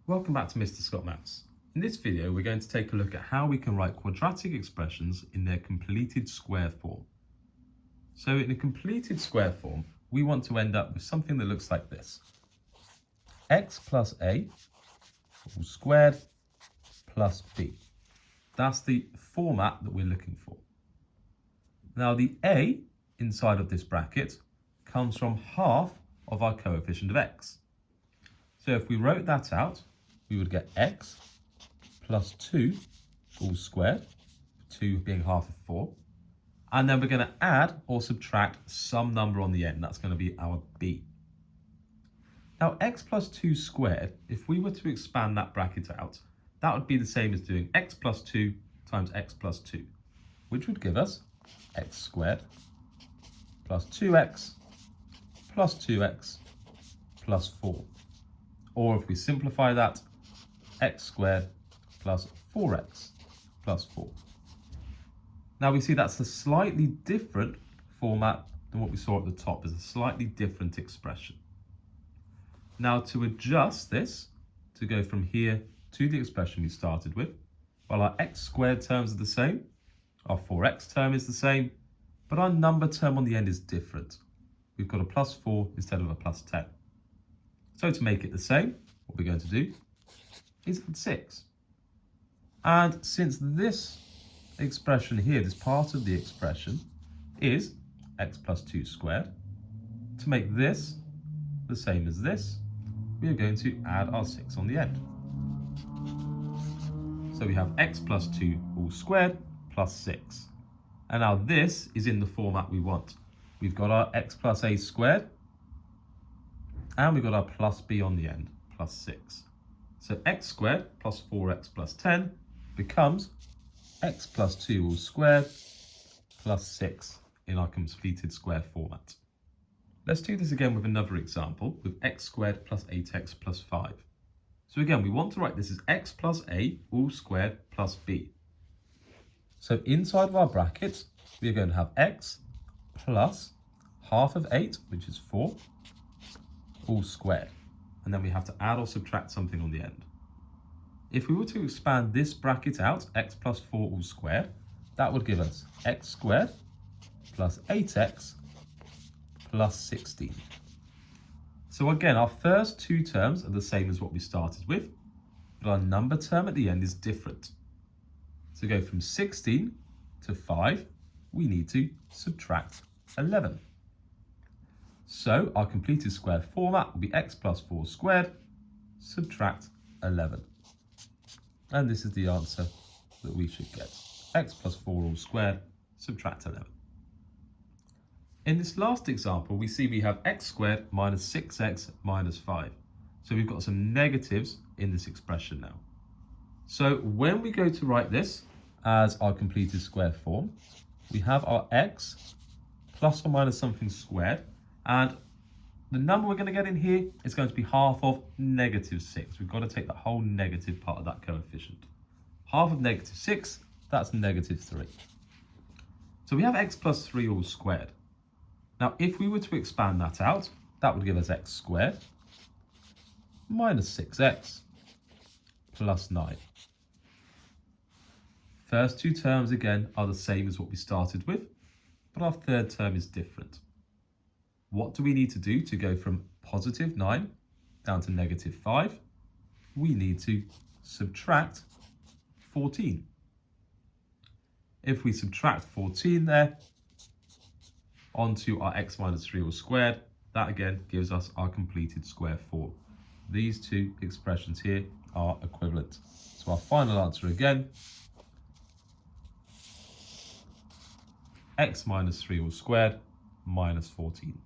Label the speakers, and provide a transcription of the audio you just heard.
Speaker 1: Welcome back to Mr. Scott Maths. In this video, we're going to take a look at how we can write quadratic expressions in their completed square form. So in a completed square form, we want to end up with something that looks like this. X plus A all squared plus B. That's the format that we're looking for. Now the A inside of this bracket comes from half of our coefficient of X. So if we wrote that out, we would get X plus 2 all squared, 2 being half of 4. And then we're going to add or subtract some number on the end. That's going to be our B. Now X plus 2 squared, if we were to expand that bracket out, that would be the same as doing X plus 2 times X plus 2, which would give us X squared plus 2X plus 2X plus 4. Or if we simplify that, X squared plus 4X plus 4. Now we see that's a slightly different format than what we saw at the top. It's a slightly different expression. Now to adjust this, to go from here to the expression we started with, well, our X squared terms are the same, our 4X term is the same, but our number term on the end is different. We've got a plus 4 instead of a plus 10. So to make it the same, what we're going to do is add 6. And since this expression here, this part of the expression, is X plus 2 squared, to make this the same as this, we are going to add our 6 on the end. So we have X plus 2 all squared plus 6. And now this is in the format we want. We've got our X plus A squared, and we've got our plus B on the end, plus 6. So X squared plus 4X plus 10 becomes X plus 2 all squared plus 6 in our completed square format. Let's do this again with another example with X squared plus 8X plus 5. So again, we want to write this as X plus A all squared plus B. So inside of our brackets, we are going to have X plus half of 8, which is 4, all squared. And then we have to add or subtract something on the end. If we were to expand this bracket out, X plus 4 all squared, that would give us X squared plus 8X plus 16. So again, our first two terms are the same as what we started with, but our number term at the end is different. To go from 16 to 5, we need to subtract 11. So our completed square format will be X plus 4 squared, subtract 11. And this is the answer that we should get. X plus 4 all squared, subtract 11. In this last example, we see we have X squared minus 6X minus 5. So we've got some negatives in this expression now. So when we go to write this as our completed square form, we have our X plus or minus something squared, and the number we're going to get in here is going to be half of negative 6. We've got to take the whole negative part of that coefficient. Half of negative 6, that's negative 3. So we have X plus 3 all squared. Now if we were to expand that out, that would give us X squared minus 6X plus 9. First two terms again are the same as what we started with, but our third term is different. What do we need to do to go from positive 9 down to negative 5? We need to subtract 14. If we subtract 14 there onto our X minus 3 all squared, that again gives us our completed square form. These two expressions here are equivalent. So our final answer again, X minus 3 all squared minus 14.